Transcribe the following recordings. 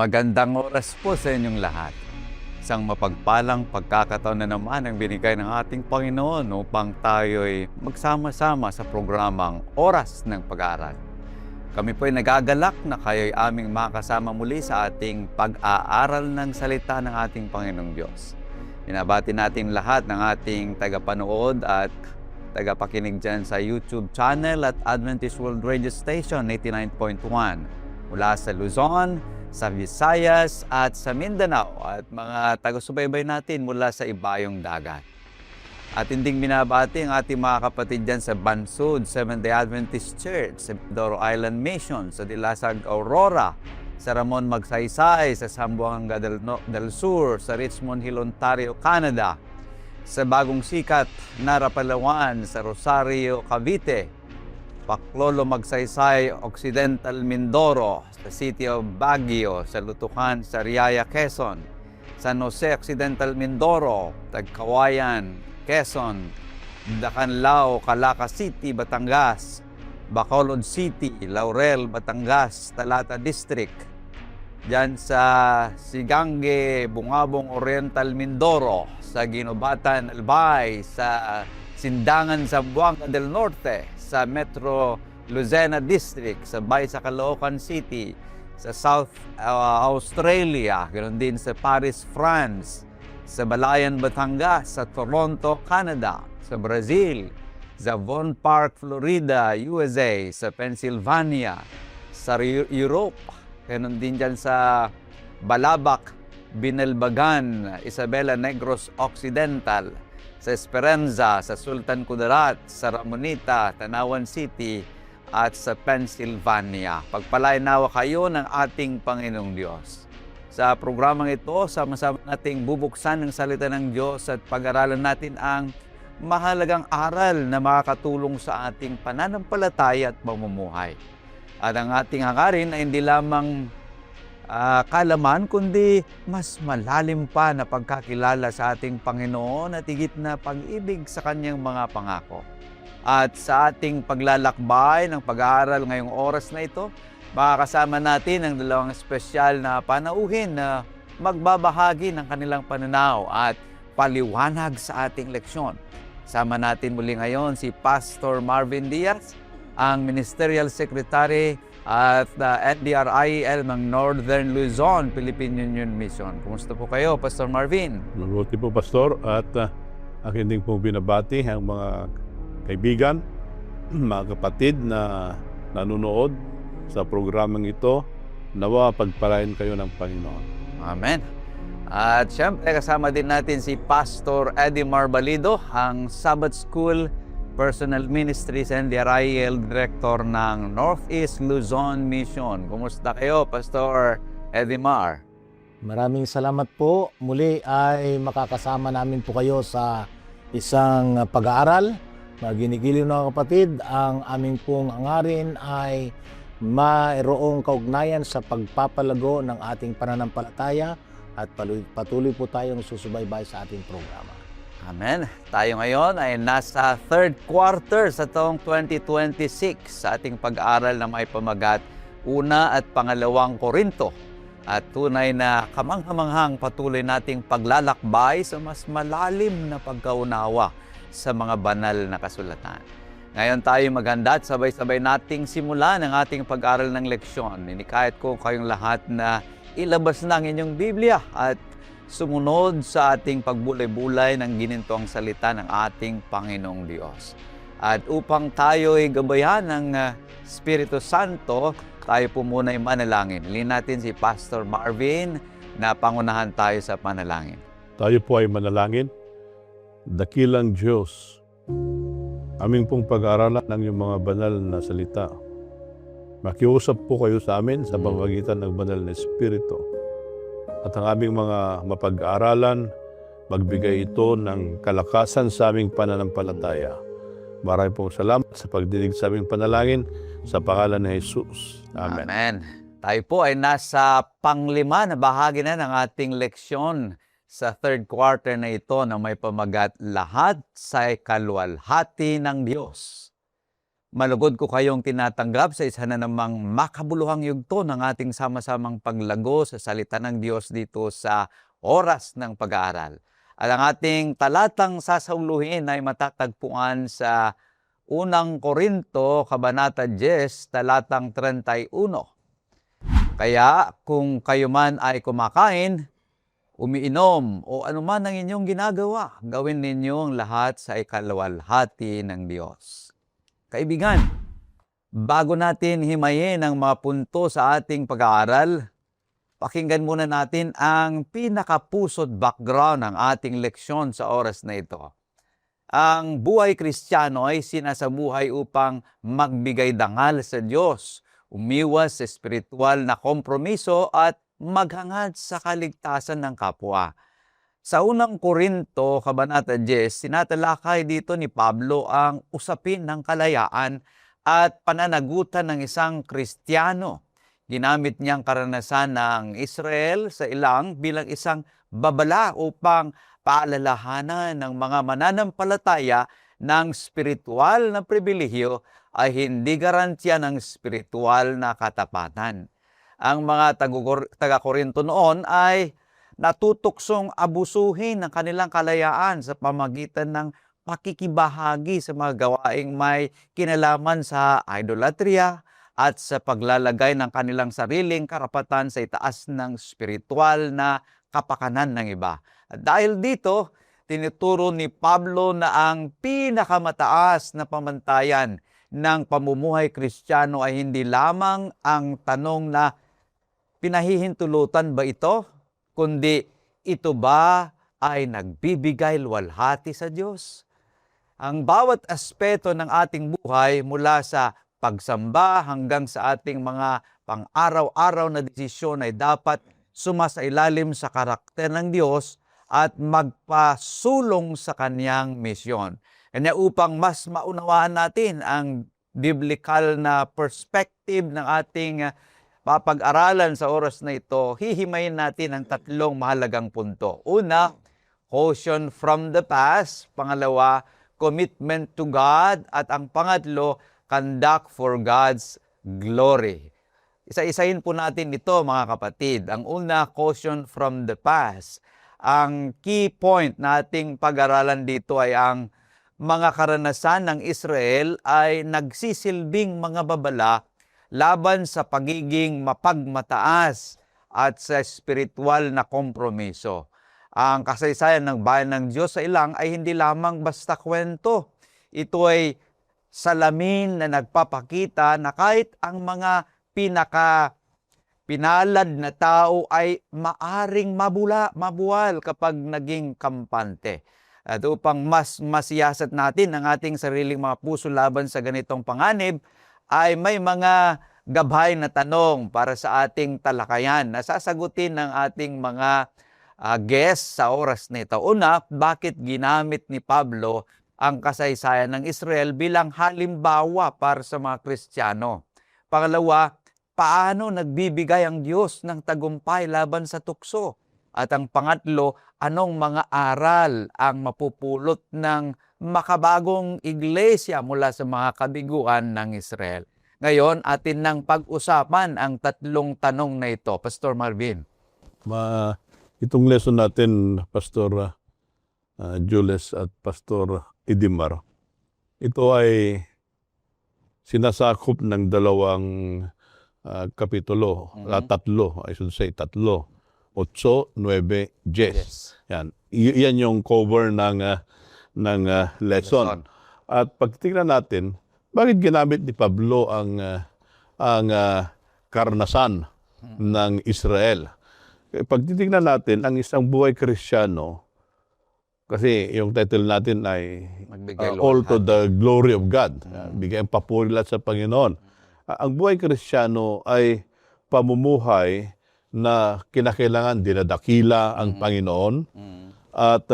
Magandang oras po sa inyong lahat. Isang mapagpalang pagkakataon na naman ang binigay ng ating Panginoon upang tayo'y magsama-sama sa programang Oras ng Pag-aaral. Kami po'y nagagalak na kayo'y aming makasama muli sa ating pag-aaral ng salita ng ating Panginoong Diyos. Binabati natin lahat ng ating tagapanood at tagapakinig dyan sa YouTube channel at Adventist World Radio Station 89.1 mula sa Luzon, sa Visayas at sa Mindanao at mga taga-subaybay natin mula sa ibayong dagat. At hinding binabati ang ating mga kapatid dyan sa Bansud, Seventh-day Adventist Church, sa Mindoro Island Mission, sa Dilasag, Aurora, sa Ramon Magsaysay, sa Zamboanga del Sur, sa Richmond Hill, Ontario, Canada, sa Bagong Sikat, Nara, Palawan, sa Rosario, Cavite, Bacolod, Magsaysay, Occidental Mindoro, sa City of Baguio, sa Lutukan, sa Riaya, Quezon, San Jose, Occidental Mindoro, Tagkawayan, Quezon, Dacanlao, Calaca City, Batangas, Bacolod City, Laurel, Batangas, Talata District, diyan sa Sigange, Bungabong, Oriental Mindoro, sa Ginobatan, Albay, sa Sindangan, Zamboanga del Norte, sa Metro Lucena District, sa Bay sa Caloocan City, sa South Australia, ganoon din sa Paris, France, sa Balayan, Batangas, sa Toronto, Canada, sa Brazil, sa Vaughan Park, Florida, USA, sa Pennsylvania, sa Europe, ganoon din dyan sa Balabac, Binalbagan, Isabela Negros Occidental, sa Esperanza, sa Sultan Kudarat, sa Ramonita, Tanawan City, at sa Pennsylvania. Pagpalain nawa kayo ng ating Panginoong Diyos. Sa programang ito, sama-sama nating bubuksan ng salita ng Diyos at pag-aralan natin ang mahalagang aral na makakatulong sa ating pananampalataya at pamumuhay. At ang ating hangarin ay hindi lamang kalaman, kundi mas malalim pa na pagkakilala sa ating Panginoon at higit na pag-ibig sa Kanyang mga pangako. At sa ating paglalakbay ng pag-aaral ngayong oras na ito, makakasama natin ang dalawang espesyal na panauhin na magbabahagi ng kanilang pananaw at paliwanag sa ating leksyon. Sama natin muli ngayon si Pastor Marvin Diaz, ang Ministerial Secretary at NDRIL ng Northern Luzon, Philippine Union Mission. Kumusta po kayo, Pastor Marvin? Mabuti po, Pastor, at akin din pong binabati ang mga kaibigan, mga kapatid na nanonood sa programang ito. Nawa pagpalain kayo ng Panginoon. Amen. At syempre kasama din natin si Pastor Eddie Marbalido, ang Sabbath School Personal Ministries NDRIL Director ng Northeast Luzon Mission. Kumusta kayo, Pastor Eddie Mar? Maraming salamat po. Muli ay makakasama namin po kayo sa isang pag-aaral. Ginigiliw na kapatid, ang aming pong hangarin ay mayroong kaugnayan sa pagpapalago ng ating pananampalataya at patuloy po tayong susubaybay sa ating programa. Amen. Tayo ngayon ay nasa third quarter sa taong 2026 sa ating pag-aaral na may pamagat una at pangalawang Korinto. At tunay na kamanghamanghang patuloy nating paglalakbay sa mas malalim na pagkaunawa sa mga banal na kasulatan. Ngayon tayo maganda at sabay-sabay nating simulan ang ating pag-aaral ng leksyon. Inikahit ko kayong lahat na ilabas na ang inyong Biblia at sumunod sa ating pagbulay-bulay ng ginintong salita ng ating Panginoong Diyos. At upang tayo'y gabayan ng Espiritu Santo, tayo po muna ay manalangin. Hilin natin si Pastor Marvin na pangunahan tayo sa panalangin. Tayo po ay manalangin. Dakilang Diyos, aming pong pag-aaralan ng iyong mga banal na salita. Makiusap po kayo sa amin sa pamamagitan ng banal na Espiritu. At ang aming mga mapag-aaralan, magbigay ito ng kalakasan sa aming pananampalataya. Maraming pong salamat sa pagdinig sa aming panalangin sa pangalan ni Jesus. Amen. Amen. Tayo po ay nasa panglima na bahagi na ng ating leksyon sa third quarter na ito na may pamagat lahat sa kaluwalhati ng Diyos. Malugod ko kayong tinatanggap sa isa na namang makabuluhang yugto ng ating sama-samang paglago sa salita ng Diyos dito sa oras ng pag-aaral. At ang ating talatang sasauluhin ay matatagpuan sa unang Korinto, Kabanata 10, talatang 31. Kaya kung kayo man ay kumakain, umiinom o anuman ang inyong ginagawa, gawin ninyong lahat sa ikalawalhati ng Diyos. Kaibigan, bago natin himayin ang mga punto sa ating pag-aaral, pakinggan muna natin ang pinakapusod background ng ating leksyon sa oras na ito. Ang buhay Kristiyano ay sinasabuhay upang magbigay dangal sa Diyos, umiwas sa espiritual na kompromiso at maghangad sa kaligtasan ng kapwa. Sa unang Korinto, Kabanata 10, sinatalakay dito ni Pablo ang usapin ng kalayaan at pananagutan ng isang Kristiyano. Ginamit niyang karanasan ng Israel sa ilang bilang isang babala upang paalalahanan ng mga mananampalataya ng spiritual na pribilehyo ay hindi garantiya ng spiritual na katapatan. Ang mga taga-Korinto noon ay natutuksong abusuhin ang kanilang kalayaan sa pamagitan ng pakikibahagi sa mga gawaing may kinalaman sa idolatria at sa paglalagay ng kanilang sariling karapatan sa itaas ng spiritual na kapakanan ng iba. At dahil dito, tinuturo ni Pablo na ang pinakamataas na pamantayan ng pamumuhay Kristiyano ay hindi lamang ang tanong na pinahihintulutan ba ito, kundi ito ba ay nagbibigay luwalhati sa Diyos? Ang bawat aspeto ng ating buhay mula sa pagsamba hanggang sa ating mga pang-araw-araw na desisyon ay dapat sumasailalim sa karakter ng Diyos at magpasulong sa Kanyang misyon. Kanya upang mas maunawaan natin ang biblical na perspective ng ating papag-aralan sa oras na ito, hihimayin natin ang tatlong mahalagang punto. Una, caution from the past. Pangalawa, commitment to God. At ang pangatlo, conduct for God's glory. Isa-isahin po natin ito, mga kapatid. Ang una, caution from the past. Ang key point nating pag-aralan dito ay ang mga karanasan ng Israel ay nagsisilbing mga babala laban sa pagiging mapagmataas at sa spiritual na kompromiso. Ang kasaysayan ng bayan ng Diyos sa ilang ay hindi lamang basta kwento. Ito ay salamin na nagpapakita na kahit ang mga pinalad na tao ay maaring mabuwal kapag naging kampante. At upang mas masiyasat natin ang ating sariling mga puso laban sa ganitong panganib, ay may mga gabay na tanong para sa ating talakayan na sasagutin ng ating mga guests sa oras na ito. Una, bakit ginamit ni Pablo ang kasaysayan ng Israel bilang halimbawa para sa mga Kristiyano? Pangalawa, paano nagbibigay ang Diyos ng tagumpay laban sa tukso? At ang pangatlo, anong mga aral ang mapupulot ng makabagong iglesia mula sa mga kabiguan ng Israel? Ngayon, atin nang pag-usapan ang tatlong tanong na ito. Pastor Marvin. Itong lesson natin, Pastor Jules at Pastor Idimar, ito ay sinasakop ng dalawang kapitulo, tatlo, I should say tatlo, 8, 9, 10. Yes. Yan. Yan yung cover ng lesson. At pagtingnan natin, bakit ginamit ni Pablo ang karanasan ng Israel? Pag titignan natin, ang isang buhay Kristiyano, kasi yung title natin ay All to the Glory of God. Bigay ang papuri lahat sa Panginoon. Ang buhay Kristiyano ay pamumuhay na kinakailangan dinadakila ang Panginoon at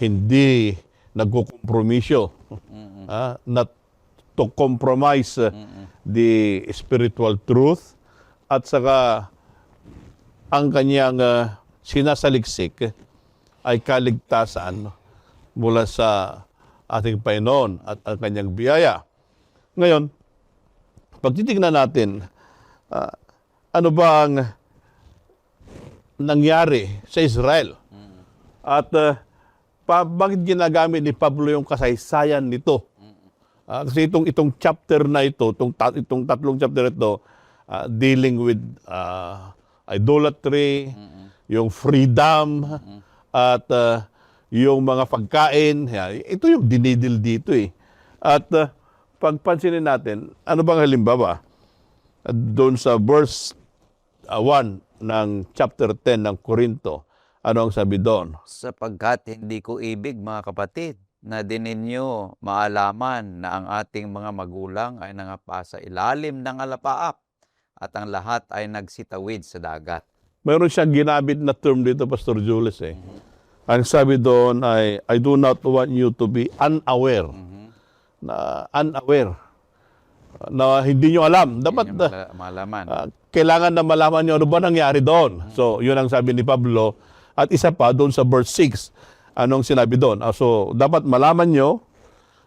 hindi nagkukompromisyo. Not to compromise the spiritual truth at saka ang kanyang sinasaliksik ay kaligtasan mula sa ating Panginoon at ang kanyang biyaya. Ngayon, pag titignan natin, ano ba ang nangyari sa Israel? At bakit ginagamit ni Pablo yung kasaysayan nito? Kasi itong chapter na ito, itong tatlong chapter ito, dealing with idolatry, yung freedom, at yung mga pagkain. Ito yung dinidil dito eh. At pagpansinin natin, ano bang halimbawa? Doon sa verse 1 ng chapter 10 ng Korinto, ano ang sabi doon? Sapagkat hindi ko ibig, mga kapatid, na din ninyo maalaman na ang ating mga magulang ay nangapa sa ilalim ng alapaap at ang lahat ay nagsitawid sa dagat. Mayroon siyang ginamit na term dito, Pastor Jules eh. Ang sabi doon ay, I do not want you to be unaware. Na unaware. Na hindi nyo alam. Dapat Hindi nyo malaman. kailangan na malaman nyo ano ba nangyari doon. So, yun ang sabi ni Pablo. At isa pa, doon sa verse 6, anong sinabi doon? So, dapat malaman nyo,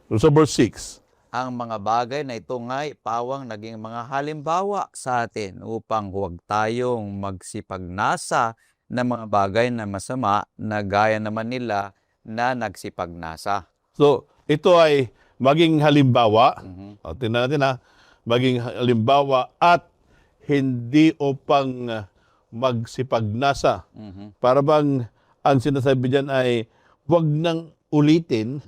doon sa verse 6, Ang mga bagay na ito nga'y pawang naging mga halimbawa sa atin upang huwag tayong magsipagnasa ng mga bagay na masama na gaya naman nila na nagsipagnasa. So, ito ay maging halimbawa. Tingnan natin maging halimbawa at hindi upang magsipagnasa. Para bang ang sinasabi diyan ay huwag nang ulitin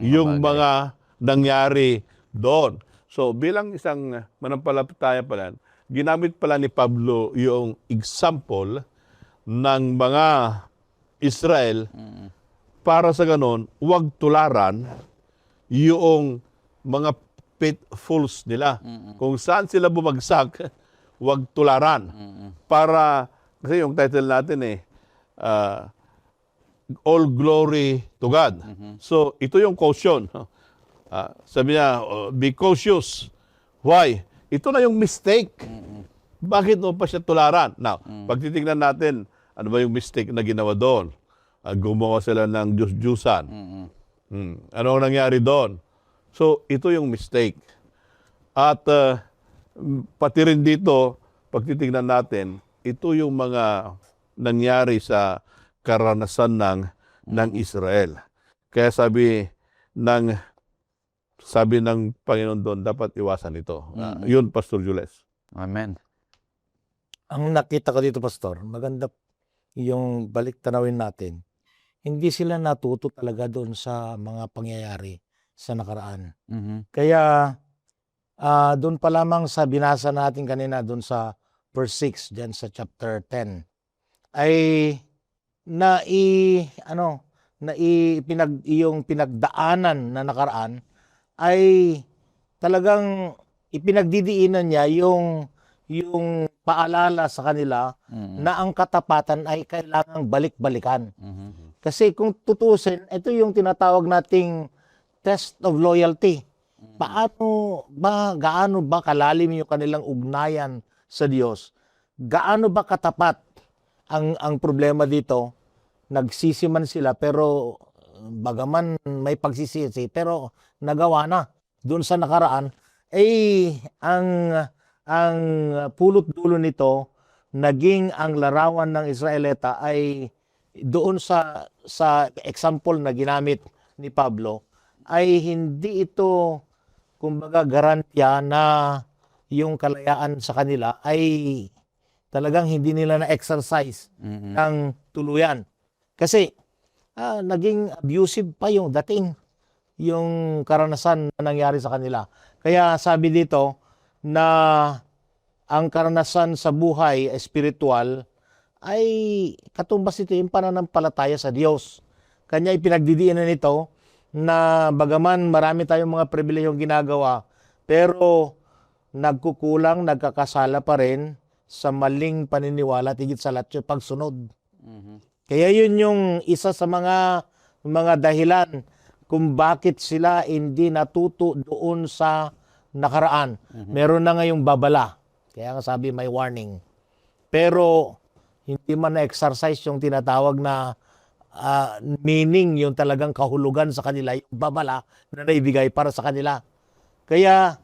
yung mga nangyari doon. So, bilang isang manampalataya pala, ginamit pala ni Pablo yung example ng mga Israel para sa ganon, huwag tularan yung mga pitfalls nila. Kung saan sila bumagsak, huwag tularan. Para, kasi yung title natin all glory to God. So, ito yung caution. Sabi niya, be cautious. Why? Ito na yung mistake. Bakit mo pa siya tularan? Now, pag titignan natin, ano ba yung mistake na ginawa doon? Gumawa sila ng Diyos-Diyusan. Ano ang nangyari doon? So, ito yung mistake. At pati rin dito, pag titignan natin, ito yung mga nangyari sa karanasan ng Israel. Kaya sabi ng Panginoon doon, dapat iwasan ito. Yun, Pastor Jules. Amen. Ang nakita ko dito, Pastor, maganda yung balik tanawin natin. Hindi sila natuto talaga doon sa mga pangyayari sa nakaraan. Kaya doon pa lamang sa binasa natin kanina doon sa verse 6 diyan sa chapter 10 ay yung pinagdaanan na nakaraan ay talagang ipinagdidiinan niya yung paalala sa kanila na ang katapatan ay kailangang balik-balikan. Kasi kung tutusin, ito yung tinatawag nating test of loyalty. Gaano ba kalalim yung kanilang ugnayan sa Diyos? Gaano ba katapat? Ang problema dito, nagsisi man sila pero bagaman may pagsisisi pero nagawa na. Doon sa nakaraan, ang pulot dulo nito, naging ang larawan ng Israelita ay doon sa example na ginamit ni Pablo, ay hindi ito kumbaga garantiya na yung kalayaan sa kanila ay talagang hindi nila na-exercise ng tuluyan. Kasi naging abusive pa yung dating, yung karanasan na nangyari sa kanila. Kaya sabi dito na ang karanasan sa buhay espiritual ay katumbas ito yung pananampalataya sa Diyos. Kanya ipinagdidiinan nito na bagaman marami tayong mga pribilehiyong ginagawa, pero nagkukulang, nagkakasala pa rin sa maling paniniwala at higit sa lahat yung pagsunod. Kaya yun yung isa sa mga dahilan kung bakit sila hindi natuto doon sa nakaraan. Meron na ngayong babala. Kaya nga sabi may warning. Pero hindi man na-exercise yung tinatawag na meaning, yung talagang kahulugan sa kanila, yung babala na naibigay para sa kanila. Kaya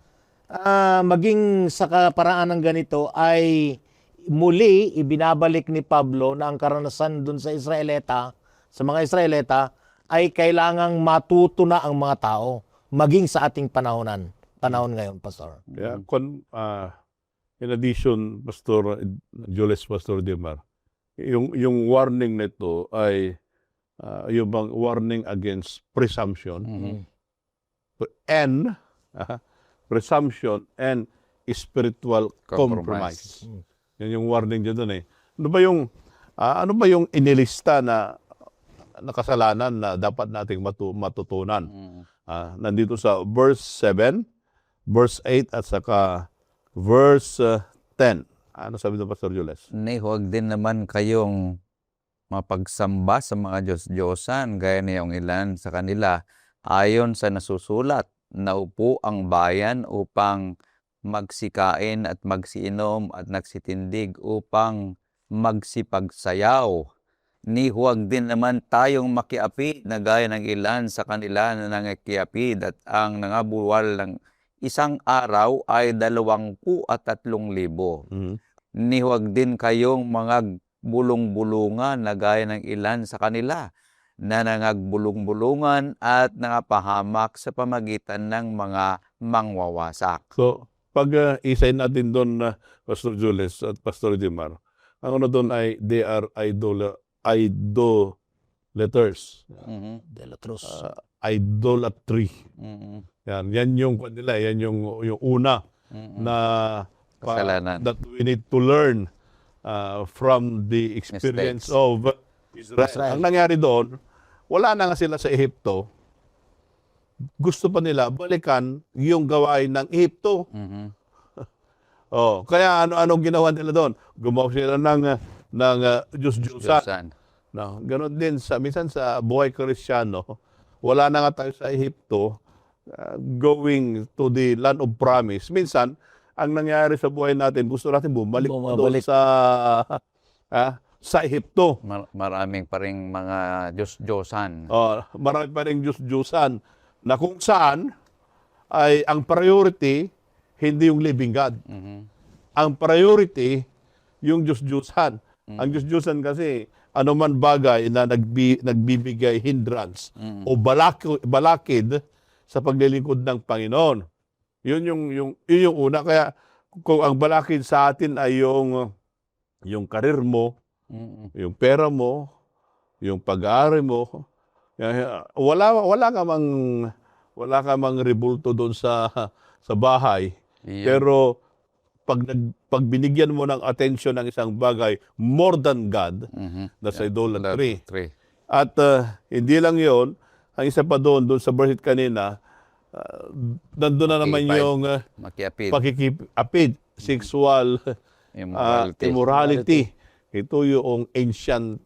maging sa kaparaan ng ganito ay muli ibinabalik ni Pablo na ang karanasan dun sa mga Israelita ay kailangang matuto na ang mga tao maging sa ating panahon ngayon, Pastor. Yeah, in addition, Pastor Jules, Pastor Dimar, yung warning nito ay yung bang warning against presumption and presumption and spiritual compromise. Yan yung warning dyan doon eh. Ano ba yung inilista na kasalanan na dapat nating matutunan? Nandito sa verse 7, verse 8 at saka verse 10. Ano sabi doon, Pastor Jules? Huwag din naman kayong mapagsamba sa mga Diyos-Diyosan gaya na yung ilan sa kanila ayon sa nasusulat. Naupo ang bayan upang magsikain at magsiinom at nagsitindig upang magsipagsayaw. Huwag din naman tayong makiapid na gaya ng ilan sa kanila na nangikiapid at ang nangabuwal ng isang araw ay 23,000. Huwag din kayong mga bulong-bulungan na gaya ng ilan sa kanila na nangagbulong-bulungan at nangapahamak sa pamagitan ng mga mangwawasak. So, pag isay natin doon, Pastor Jules at Pastor Dimar, ang ano doon ay they are idolaters. Delatros. Idolatry. Yan yung nila, yan yung una na Kasalanan. that we need to learn from the experience Mistakes. of Israel. Ang nangyari doon, wala na nga sila sa Ehipto. Gusto pa nila balikan yung gawain ng Ehipto. Kaya anong ginawa nila doon? Gumawa sila ng Diyos-Diyosan. No, ganon din minsan sa buhay Kristiyano, wala na nga tayo sa Ehipto, going to the land of promise. Minsan, ang nangyari sa buhay natin, gusto natin bumalik doon sa Ehipto. Maraming pa ring mga Diyos-Diyosan. Marami pa ring Diyos-Diyosan na kung saan ay ang priority hindi yung living God. Ang priority yung Diyos-Diyosan. Ang Diyos-Diyosan kasi anuman bagay na nagbibigay hindrance o balakid sa paglilingkod ng Panginoon. Yun yung una. Kaya kung ang balakid sa atin ay yung karir mo, yung pera mo, yung pag-aaral mo, wala ka mang rebulto doon sa bahay. Pero pag binigyan mo ng attention ng isang bagay more than God, that's idolatry. At hindi lang yon, ang isa pa doon sa verse kanina, nandun na naman yung pakikipapid, sexual immorality. Ito yung ancient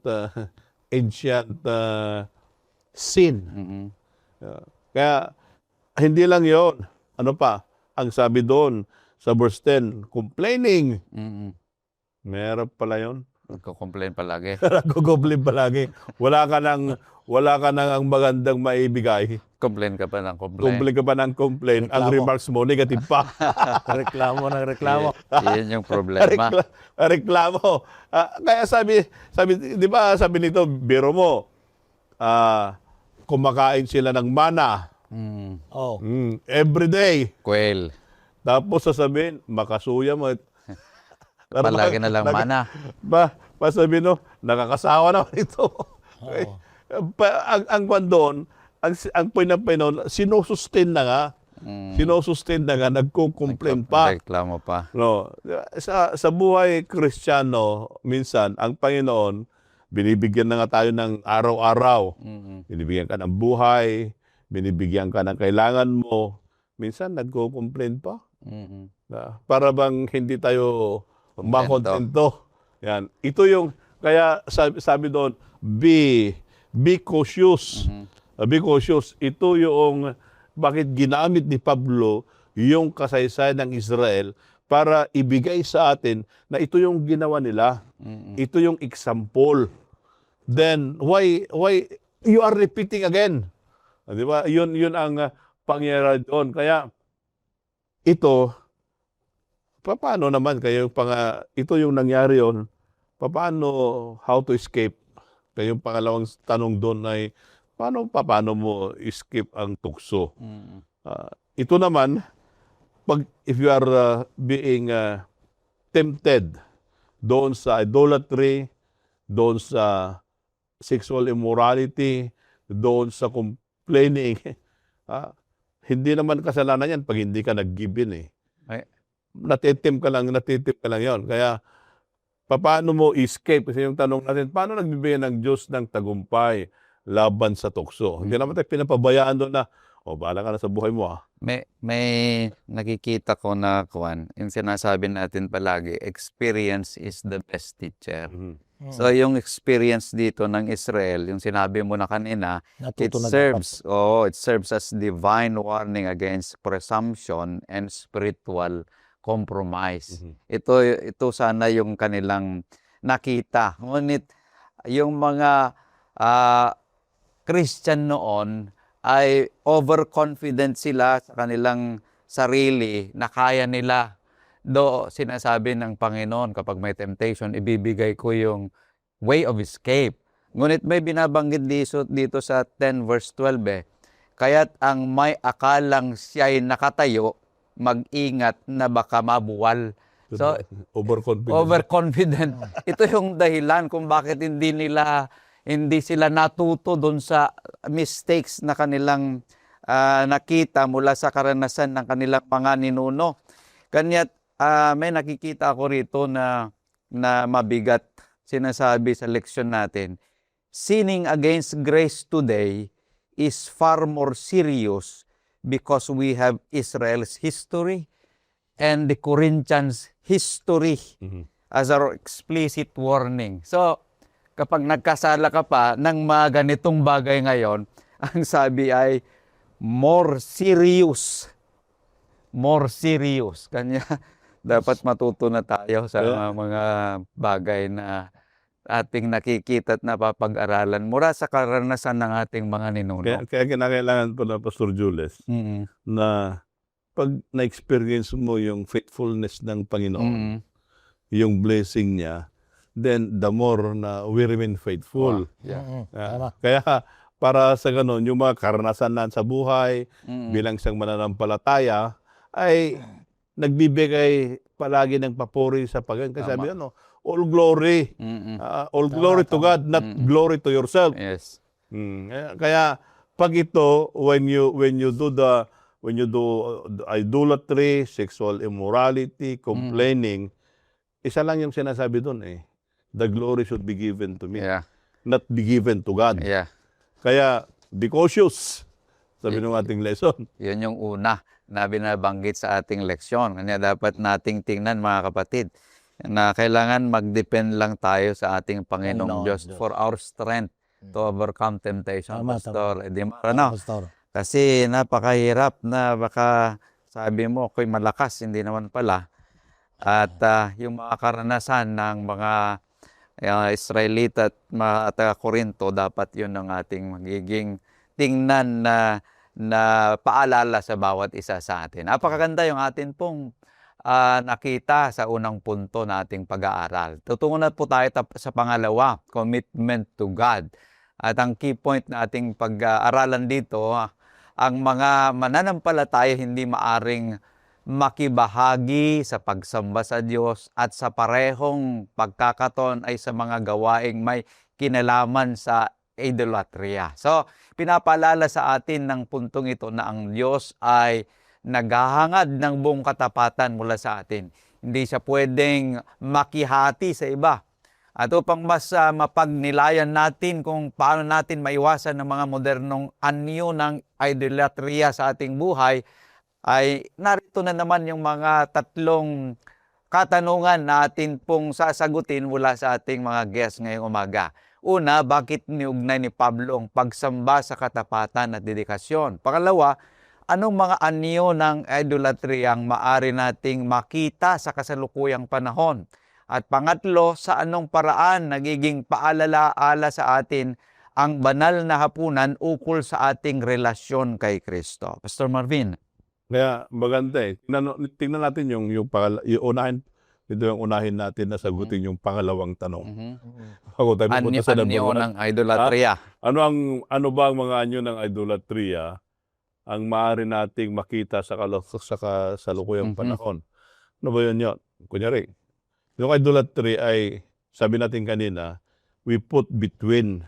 sin. Kaya hindi lang yon. Ano pa? Ang sabi doon sa verse 10, complaining. Meron pala yon. Nagko-complain palagi. Nagko-complain palagi. Wala ka nang ang magandang maibigay. Complain ka pa ng complain. Complain ka pa ng complain. Ang remarks mo, negative pa. Reklamo ng reklamo. Yan yung problema. Reklamo. Kaya sabi, di ba sabi nito, biro mo, kumakain sila ng mana. Every day. Quail. Tapos sasabihin, makasuya mo. Palagi na lang mana. Sabi no, nakakasawa naman ito. Ang doon, ang point ng Panginoon, sinusustain na nga. Sinusustain na nga, nagko-complain pa. Reklamo pa. No, sa buhay Kristiyano, minsan, ang Panginoon, binibigyan na nga tayo ng araw-araw. Binibigyan ka ng buhay, binibigyan ka ng kailangan mo. Minsan, nagko-complain pa. Para bang hindi tayo makontento. Yan. Ito yung, kaya sabi doon, be cautious. Be cautious. Ito yung bakit ginamit ni Pablo yung kasaysayan ng Israel para ibigay sa atin na ito yung ginawa nila. Ito yung example. Then, why you are repeating again? Di ba? Yun ang pangyayari doon. Kaya, ito, paano naman kayo ito yung nangyari yon, paano, how to escape? Kaya yung pangalawang tanong doon ay, paano mo escape ang tukso? Ito naman, if you are being tempted doon sa idolatry, doon sa sexual immorality, doon sa complaining, hindi naman kasalanan yan pag hindi ka nag-give in eh. Ay. Natitim ka lang yon. Kaya, paano mo escape? Kasi yung tanong natin, paano nagbibigay ng Diyos ng tagumpay laban sa tukso? Hindi naman tayo pinapabayaan doon na, bahala ka na sa buhay mo May nakikita ko na yung sinasabi natin palagi, experience is the best teacher. So yung experience dito ng Israel, yung sinabi mo na kanina, it serves as divine warning against presumption and spiritual compromise. Ito sana yung kanilang nakita. Ngunit yung mga Christian noon ay overconfident sila sa kanilang sarili na kaya nila. Sinasabi ng Panginoon, kapag may temptation, ibibigay ko yung way of escape. Ngunit may binabanggit dito sa 10 verse 12 kaya't ang may akalang siya'y nakatayo, mag-ingat na baka mabuwal. So, overconfident. Ito yung dahilan kung bakit hindi sila natuto doon sa mistakes na kanilang nakita mula sa karanasan ng kanilang mga ninuno. Kanya't may nakikita ako rito na mabigat, sinasabi sa leksyon natin, sinning against grace today is far more serious because we have Israel's history and the Corinthians' history as our explicit warning. So, kapag nagkasala ka pa ng mga ganitong bagay ngayon, ang sabi ay more serious. More serious. Kanya dapat matuto na tayo sa mga bagay na ating nakikita at napapag-aralan mula sa karanasan ng ating mga ninuno. Kaya kinakailangan po na Pastor Jules na pag na-experience mo yung faithfulness ng Panginoon, yung blessing niya, then the more na we remain faithful. Kaya para sa ganun, yung mga karanasan na sa buhay, bilang isang mananampalataya, ay nagbibigay palagi ng papuri sa Panginoon. Kasi sabi all glory. All glory to God, not glory to yourself. Yes. Kaya pag ito, when you do idolatry, sexual immorality, complaining, isa lang yung sinasabi doon the glory should be given to me, not be given to God. Kaya be cautious, sabi ng ating lesson. Yun yung una na binabanggit sa ating leksyon. Kanya dapat nating tingnan, mga kapatid, na kailangan mag-depend lang tayo sa ating Panginoong Diyos for our strength to overcome temptation. Pastor Edimar, kasi napakahirap na baka sabi mo, ako'y malakas, hindi naman pala. At yung mga karanasan ng mga Israelita at mga taga-Korinto, dapat yun ang ating magiging tingnan na paalala sa bawat isa sa atin. Napakaganda yung atin pong nakita sa unang punto na ating pag-aaral. Tutungo na po tayo sa pangalawa, commitment to God. At ang key point na ating pag-aaralan dito, ang mga mananampalataya hindi maaring makibahagi sa pagsamba sa Diyos at sa parehong pagkakataon ay sa mga gawaing may kinalaman sa idolatria. So, pinapaalala sa atin ng puntong ito na ang Diyos ay naghahangad ng buong katapatan mula sa atin. Hindi siya pwedeng makihati sa iba. At upang mas mapagnilayan natin kung paano natin maiwasan ng mga modernong anyo ng idolatria sa ating buhay, ay narito na naman yung mga tatlong katanungan na atin pong sasagutin mula sa ating mga guests ngayong umaga. Una, bakit niugnay ni Pablo ang pagsamba sa katapatan at dedikasyon? Pangalawa, anong mga anyo ng idolatry ang maaari nating makita sa kasalukuyang panahon? At pangatlo, sa anong paraan nagiging paalala-ala sa atin ang banal na hapunan ukol sa ating relasyon kay Kristo? Pastor Marvin. Kaya maganda eh. Tingnan natin yung unahin natin na sagutin yung pangalawang tanong. Ako tayo pupunta sa number Anyo one. ng idolatria. Ano ba ang mga anyo ng idolatria ang maaari nating makita sa kasalukuyang panahon? Ano ba yun? Kunyari, yung idolatry ay, sabi natin kanina, we put between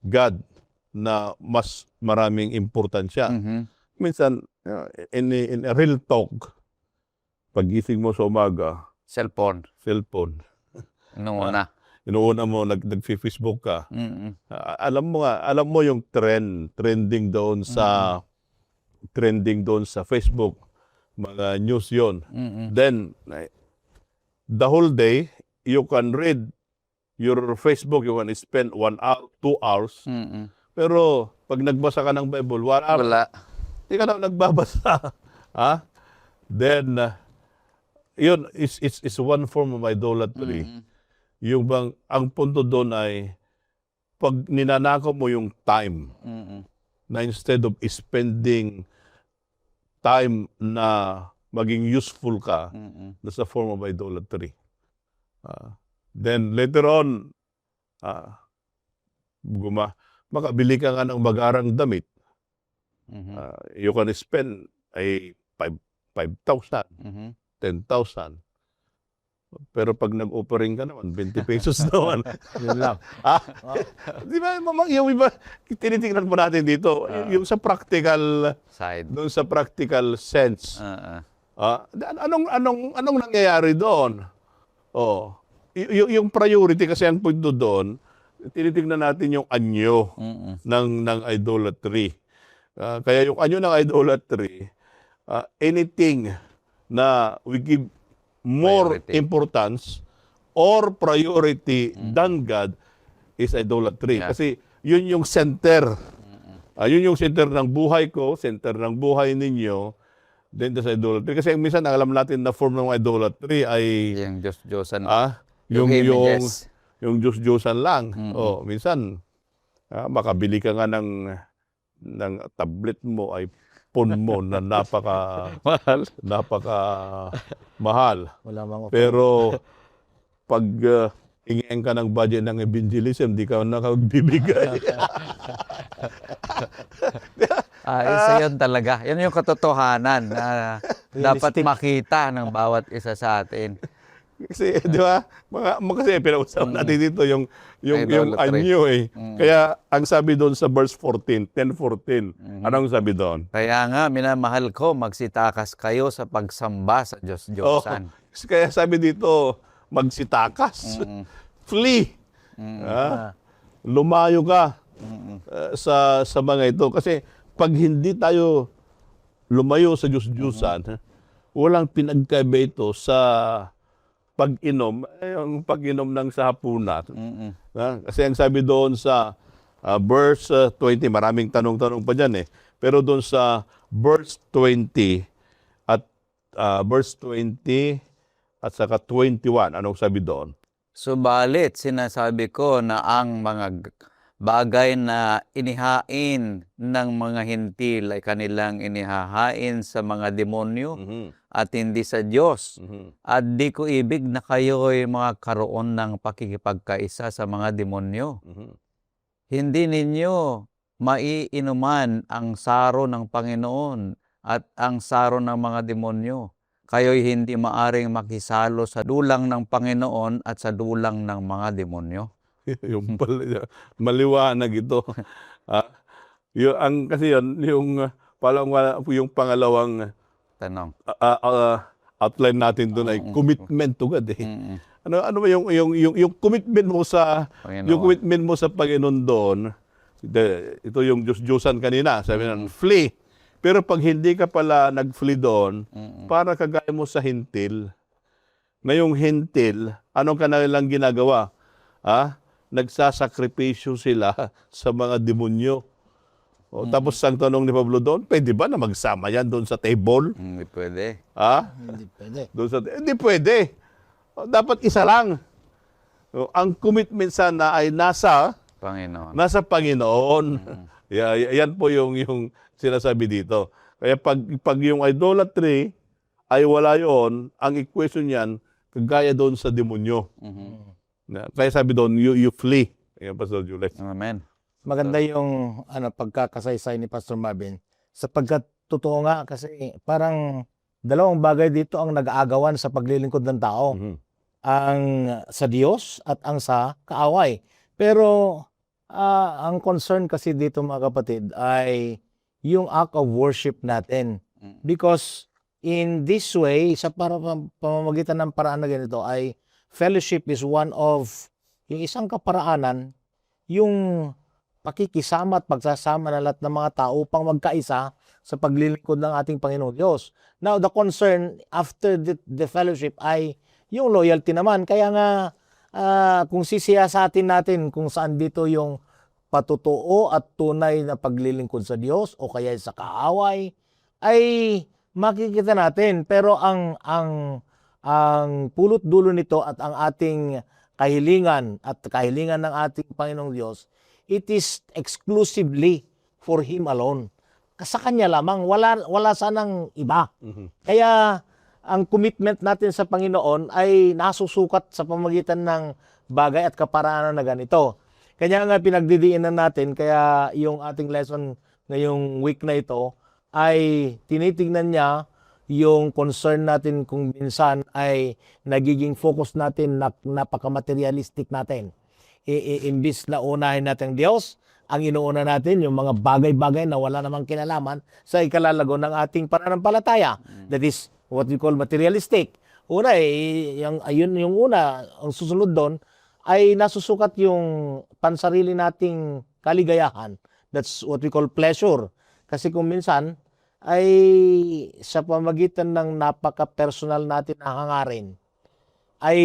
God na mas maraming importansya. Minsan, in a real talk, pagising mo sa umaga, Cellphone. cellphone. Una. Inuuna mo, nag-Facebook ka. Alam mo yung trending doon sa Facebook, mga news yon. Then, the whole day, you can read your Facebook, you can spend 1 hour, 2 hours. Pero, pag nagbasa ka ng Bible, 1 hour, Wala. hindi ka na nagbabasa. Then, yun is one form of idolatry. Yung bang, ang punto doon ay, pag ninanakaw mo yung time, na instead of spending time na maging useful ka, that's a form of idolatry. Then later on, makabili ka nga ng mag-arang damit. You can spend ay 5,000, 10,000. Pero pag nag-offering ka naman, 20 pesos naman. Yun lang. Di ba, yung iba, tinitingnan po natin dito, yung sa practical Side. doon sa practical sense. Anong nangyayari doon? Yung priority kasi ang punto doon, tinitingnan natin yung anyo ng idolatry. Kaya yung anyo ng idolatry, anything na we give more Priority. importance or priority than God is idolatry. Yeah. Kasi yun yung center. Yun yung center ng buhay ko, center ng buhay ninyo, then that's idolatry. Kasi minsan alam natin na form ng idolatry ay Yung Diyos-Diyosan. yung images. yung Diyos-Diyosan lang. Minsan makabili ka nga ng tablet mo, ay phone mo na napaka mahal. Wala mang Pero pag hingin ka ng budget ng evangelism, di ka nakagbibigay. Isa yun talaga. Yan yung katotohanan na dapat makita ng bawat isa sa atin. Kasi, di ba? Kasi pinag-usapan natin dito yung Idolatry. anyo eh. Kaya ang sabi doon sa verse 14, 10:14, anong sabi doon? Kaya nga, minamahal ko, magsitakas kayo sa pagsamba sa Diyos-Diyosan. Kaya sabi dito, magsitakas. Flee. Lumayo ka sa mga ito. Kasi pag hindi tayo lumayo sa Diyos-Diyosan, walang pinagkaiba ito sa pag-inom, yung pag-inom ng sahapunan. Kasi ang sabi doon sa verse 20, maraming tanong-tanong pa dyan eh. Pero doon sa verse 20 at verse 20 at saka 21, anong sabi doon? Subalit, sinasabi ko na ang mga bagay na inihain ng mga hintil ay kanilang inihahain sa mga demonyo at hindi sa Diyos. At di ko ibig na kayo'y makakaroon ng pakikipagkaisa sa mga demonyo. Hindi ninyo maiinuman ang saro ng Panginoon at ang saro ng mga demonyo. Kayo'y hindi maaring makisalo sa dulang ng Panginoon at sa dulang ng mga demonyo. Yung maliwanag ito. Kasi yung pangalawang Tanong. outline natin doon ay commitment to God eh. Ano ba yung commitment mo sa Panginoon. yung commitment mo sa Panginoon doon? Ito yung Diyos-Diyosan kanina, sabi na flee. Pero pag hindi ka pala nag-flee doon, para kagaya mo sa hintil. Na yung hintil, anong kanilang ginagawa? Nagsasakripisyo sila sa mga demonyo. Tapos ang tanong ni Pablo doon, pwede ba na magsama yan doon sa table? Hindi pwede. Hindi pwede. Hindi pwede. Dapat isa lang. Ang commitment sana ay nasa Panginoon. Panginoon. Yan po yung sinasabi dito. Kaya pag yung idolatry ay wala yon, ang equation niyan, kagaya doon sa demonyo. Kaya sabi doon, you flee. Ayan, Pastor Jules. Amen. Maganda yung pagkakasaysay ni Pastor Marvin. Sapagkat totoo nga kasi parang dalawang bagay dito ang nag-aagawan sa paglilingkod ng tao. Ang sa Diyos at ang sa kaaway. Pero ang concern kasi dito mga kapatid ay yung act of worship natin. Because in this way, sa pamamagitan ng paraan na ganito ay fellowship is one of yung isang kaparaanan, yung pakikisama at pagsasama ng lahat ng mga tao upang magkaisa sa paglilingkod ng ating Panginoong Diyos. Now, the concern after the fellowship ay yung loyalty naman. Kaya nga, kung sisiyasatin natin kung saan dito yung patutuo at tunay na paglilingkod sa Diyos o kaya sa kaaway, ay makikita natin. Pero ang pulot dulo nito at ang ating kahilingan at kahilingan ng ating Panginoong Diyos, it is exclusively for Him alone. Sa Kanya lamang, wala sanang iba. Kaya ang commitment natin sa Panginoon ay nasusukat sa pamamagitan ng bagay at kaparaanan na ganito. Kanya nga pinagdidiinan natin, kaya yung ating lesson ngayong week na ito ay tinitingnan niya yung concern natin kung minsan ay nagiging focus natin na napaka-materialistic natin. Imbis na unahin natin ang Diyos, ang inuuna natin yung mga bagay-bagay na wala namang kinalaman sa ikalalago ng ating pananampalataya. That is what we call materialistic. Una, yung una, ang susunod doon, ay nasusukat yung pansarili nating kaligayahan. That's what we call pleasure. Kasi kung minsan, ay sa pamagitan ng napaka-personal natin na hangarin, ay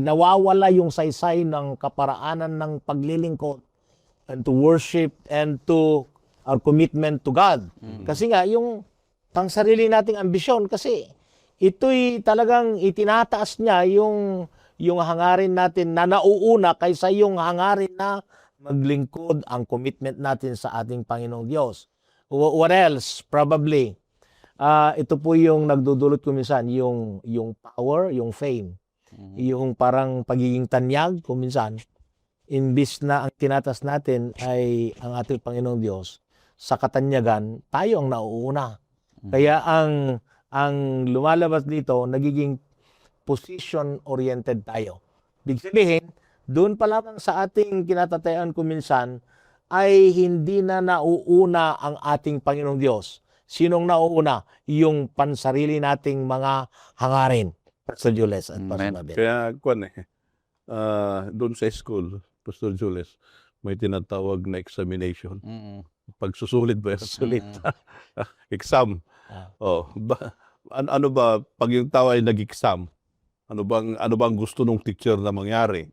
nawawala yung saysay ng kaparaanan ng paglilingkod and to worship and to our commitment to God. Kasi nga, yung pangsarili nating ambisyon, kasi ito'y talagang itinataas niya yung hangarin natin na nauuna kaysa yung hangarin na maglingkod ang commitment natin sa ating Panginoong Diyos. What else? Probably, ito po yung nagdudulot ko minsan, yung power, yung fame. Yung parang pagiging tanyag kung minsan, imbis na ang tinatas natin ay ang ating Panginoong Diyos, sa katanyagan, tayo ang nauuna. Kaya ang lumalabas dito, nagiging position-oriented tayo. Ibig sabihin, doon pa lamang sa ating kinatatayan kung minsan, ay hindi na nauuna ang ating Panginoong Diyos. Sinong nauuna? Yung pansarili nating mga hangarin. Pastor Jules at Pastor Mabel. Kaya, doon sa school, Pastor Jules, may tinatawag na examination. Pagsusulit ba yan? Sulit. Exam. Ano ba, pag yung tao ay nag-exam, ano bang gusto ng teacher na mangyari?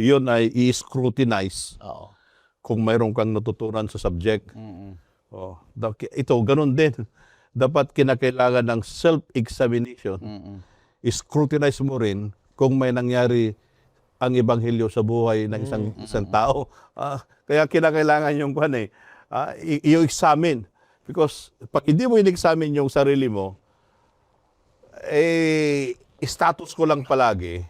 Yun ay i-scrutinize kung mayroon kang natutunan sa subject. Ito, ganun din. Dapat kinakailangan ng self-examination. I-scrutinize mo rin kung may nangyari ang ebanghelyo sa buhay ng isang tao. Kaya kinakailangan yung i-examine. Because pag hindi mo in-examine yung sarili mo, status ko lang palagi,